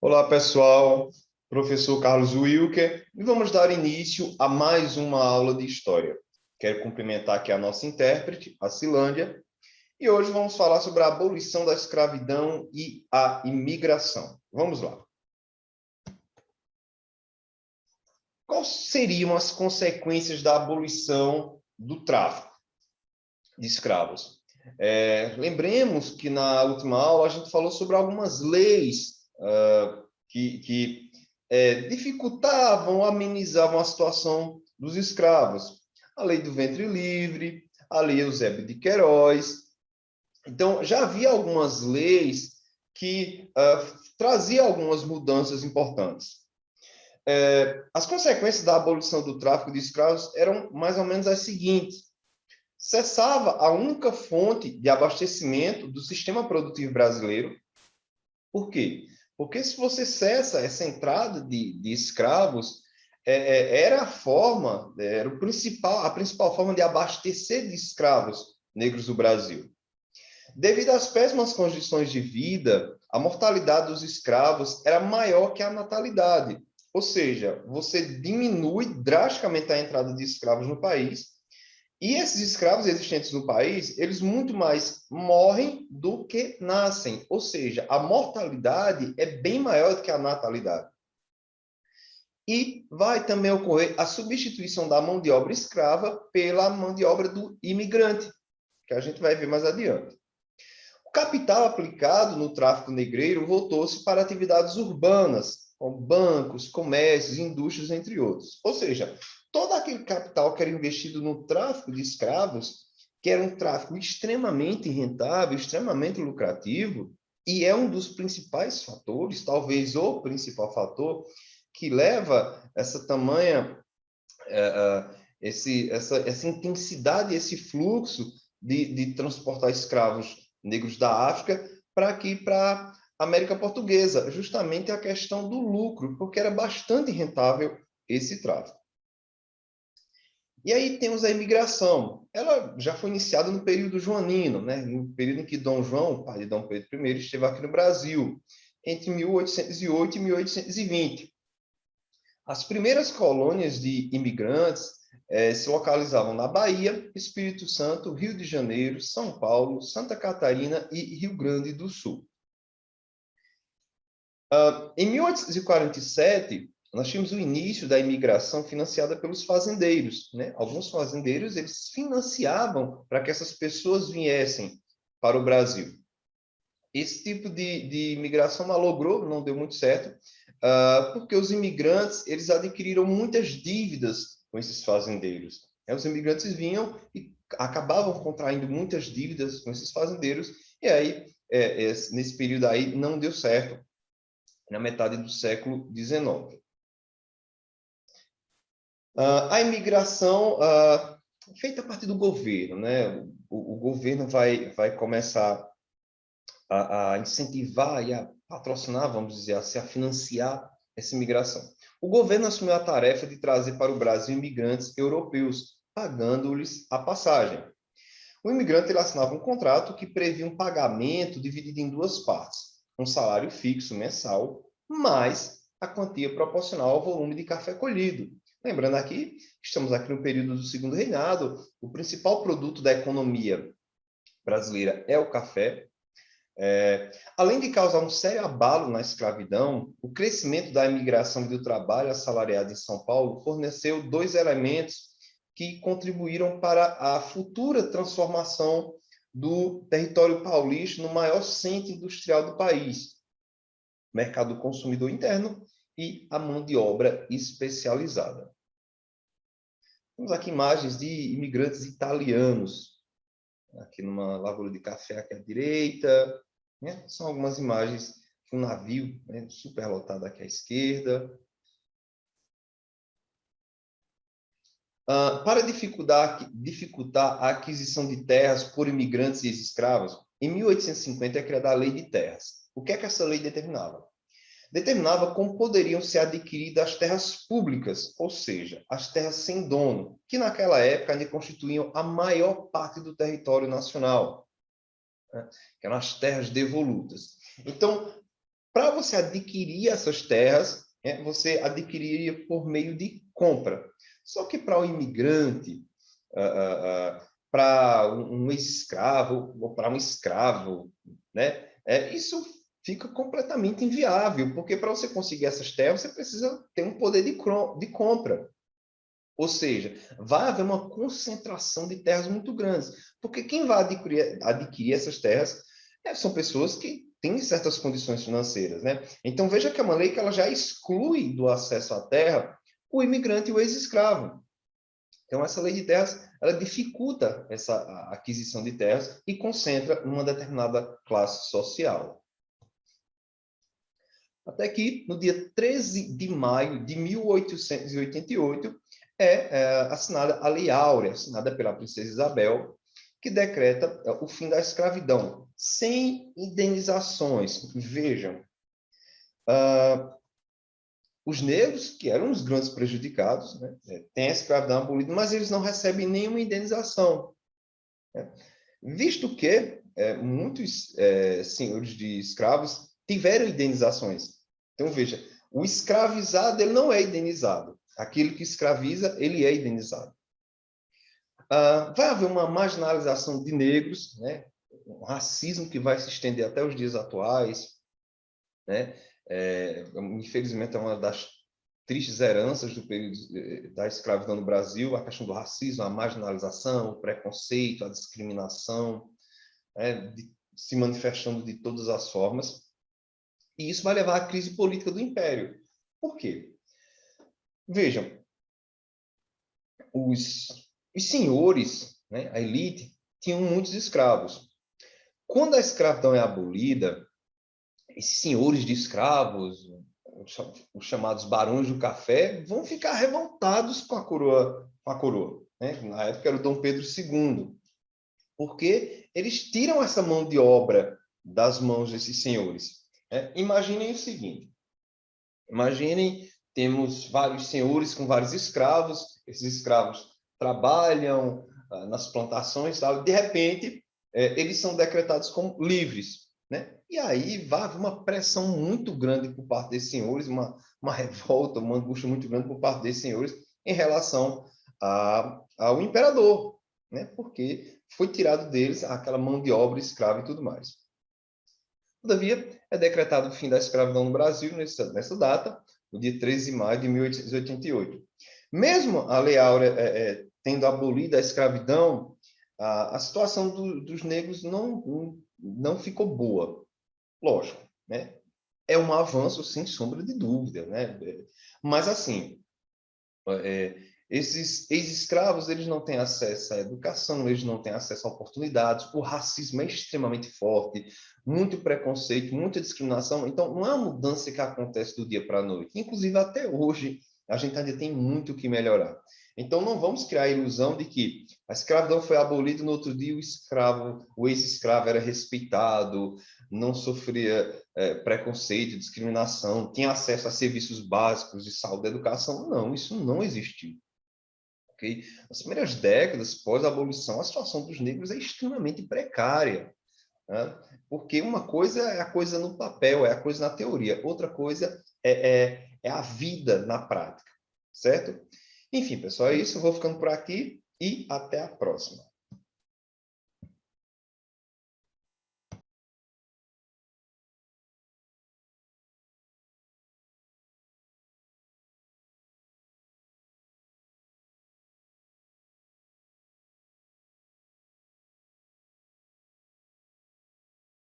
Olá, pessoal. Professor Carlos Wilker, e vamos dar início a mais uma aula de História. Quero cumprimentar aqui a nossa intérprete, a Cilândia, e hoje vamos falar sobre a abolição da escravidão e a imigração. Vamos lá. Quais seriam as consequências da abolição do tráfico de escravos? Lembremos que na última aula a gente falou sobre algumas leis que dificultavam, amenizavam a situação dos escravos. A lei do ventre livre, a lei Eusébio de Queiroz. Então, já havia algumas leis que traziam algumas mudanças importantes. As consequências da abolição do tráfico de escravos eram mais ou menos as seguintes. Cessava a única fonte de abastecimento do sistema produtivo brasileiro. Por quê? Porque se você cessa essa entrada de escravos, era a principal forma de abastecer de escravos negros do Brasil. Devido às péssimas condições de vida, a mortalidade dos escravos era maior que a natalidade. Ou seja, você diminui drasticamente a entrada de escravos no país, e esses escravos existentes no país, eles muito mais morrem do que nascem. Ou seja, a mortalidade é bem maior do que a natalidade. E vai também ocorrer a substituição da mão de obra escrava pela mão de obra do imigrante, que a gente vai ver mais adiante. O capital aplicado no tráfico negreiro voltou-se para atividades urbanas, como bancos, comércios, indústrias, entre outros. Ou seja, todo aquele capital que era investido no tráfico de escravos, que era um tráfico extremamente rentável, extremamente lucrativo, e é um dos principais fatores, talvez o principal fator, que leva essa tamanha, essa intensidade, esse fluxo de transportar escravos negros da África para aqui, para a América Portuguesa, justamente a questão do lucro, porque era bastante rentável esse tráfico. E aí temos a imigração. Ela já foi iniciada no período joanino, né? No período em que Dom João, pai de Dom Pedro I, esteve aqui no Brasil, entre 1808 e 1820. As primeiras colônias de imigrantes se localizavam na Bahia, Espírito Santo, Rio de Janeiro, São Paulo, Santa Catarina e Rio Grande do Sul. Em 1847, nós tínhamos o início da imigração financiada pelos fazendeiros, né? Alguns fazendeiros, eles financiavam para que essas pessoas viessem para o Brasil. Esse tipo de imigração malogrou, não deu muito certo, porque os imigrantes, eles adquiriram muitas dívidas com esses fazendeiros. Os imigrantes vinham e acabavam contraindo muitas dívidas com esses fazendeiros, e aí, nesse período aí, não deu certo, na metade do século XIX. A imigração feita a partir do governo, né? O governo vai começar a incentivar e a patrocinar, vamos dizer assim, a financiar essa imigração. O governo assumiu a tarefa de trazer para o Brasil imigrantes europeus, pagando-lhes a passagem. O imigrante ele assinava um contrato que previa um pagamento dividido em duas partes, um salário fixo mensal, mais a quantia proporcional ao volume de café colhido. Lembrando aqui, estamos aqui no período do Segundo Reinado, o principal produto da economia brasileira é o café. Além de causar um sério abalo na escravidão, o crescimento da imigração e do trabalho assalariado em São Paulo forneceu dois elementos que contribuíram para a futura transformação do território paulista no maior centro industrial do país, mercado do consumidor interno e a mão de obra especializada. Temos aqui imagens de imigrantes italianos, aqui numa lavoura de café aqui à direita, né? São algumas imagens de um navio, né, superlotado aqui à esquerda. Para dificultar a aquisição de terras por imigrantes e ex-escravos, em 1850 é criada a Lei de Terras. O que é que essa lei determinava? Determinava como poderiam ser adquiridas as terras públicas, ou seja, as terras sem dono, que naquela época ainda constituíam a maior parte do território nacional, né? Que eram as terras devolutas. Então, para você adquirir essas terras, você adquiriria por meio de compra. Só que para o imigrante, para um ex-escravo ou para um escravo, né, isso fica completamente inviável, porque para você conseguir essas terras, você precisa ter um poder de compra. Ou seja, vai haver uma concentração de terras muito grandes, porque quem vai adquirir essas terras são pessoas que têm certas condições financeiras, né? Então, veja que é uma lei que ela já exclui do acesso à terra o imigrante e o ex-escravo. Então, essa lei de terras, ela dificulta essa aquisição de terras e concentra numa determinada classe social. Até que, no dia 13 de maio de 1888, assinada a Lei Áurea, assinada pela Princesa Isabel, que decreta o fim da escravidão, sem indenizações. Vejam, os negros, que eram os grandes prejudicados, né, têm a escravidão abolida, mas eles não recebem nenhuma indenização. Né? Visto que muitos senhores de escravos tiveram indenizações. Então, veja, o escravizado ele não é indenizado. Aquele que escraviza, ele é indenizado. Vai haver uma marginalização de negros, né? Um racismo que vai se estender até os dias atuais. Né? Infelizmente, é uma das tristes heranças do período da escravidão no Brasil, a questão do racismo, a marginalização, o preconceito, a discriminação, se manifestando de todas as formas. E isso vai levar à crise política do Império. Por quê? Vejam, os senhores, né, a elite, tinham muitos escravos. Quando a escravidão é abolida, esses senhores de escravos, os chamados barões do café, vão ficar revoltados com a coroa. Né? Na época era o Dom Pedro II, porque eles tiram essa mão de obra das mãos desses senhores. Imaginem o seguinte, temos vários senhores com vários escravos, esses escravos trabalham nas plantações, tal, de repente, eles são decretados como livres, né? E aí vai haver uma pressão muito grande por parte desses senhores, uma revolta, uma angústia muito grande por parte desses senhores em relação ao imperador, né? Porque foi tirado deles aquela mão de obra escrava e tudo mais. Todavia, é decretado o fim da escravidão no Brasil nessa data, no dia 13 de maio de 1888. Mesmo a Lei Áurea tendo abolido a escravidão, a situação dos negros não ficou boa. Lógico, né? É um avanço sem sombra de dúvida, né? Mas, assim, esses ex-escravos, eles não têm acesso à educação, eles não têm acesso a oportunidades, o racismo é extremamente forte, muito preconceito, muita discriminação. Então, não é uma mudança que acontece do dia para a noite. Inclusive, até hoje, a gente ainda tem muito o que melhorar. Então, não vamos criar a ilusão de que a escravidão foi abolida no outro dia o ex-escravo era respeitado, não sofria preconceito, discriminação, tinha acesso a serviços básicos de saúde e educação. Não, isso não existiu. Okay? Nas primeiras décadas, pós a abolição, a situação dos negros é extremamente precária. Né? Porque uma coisa é a coisa no papel, é a coisa na teoria. Outra coisa é a vida na prática. Certo? Enfim, pessoal, é isso. Eu vou ficando por aqui e até a próxima.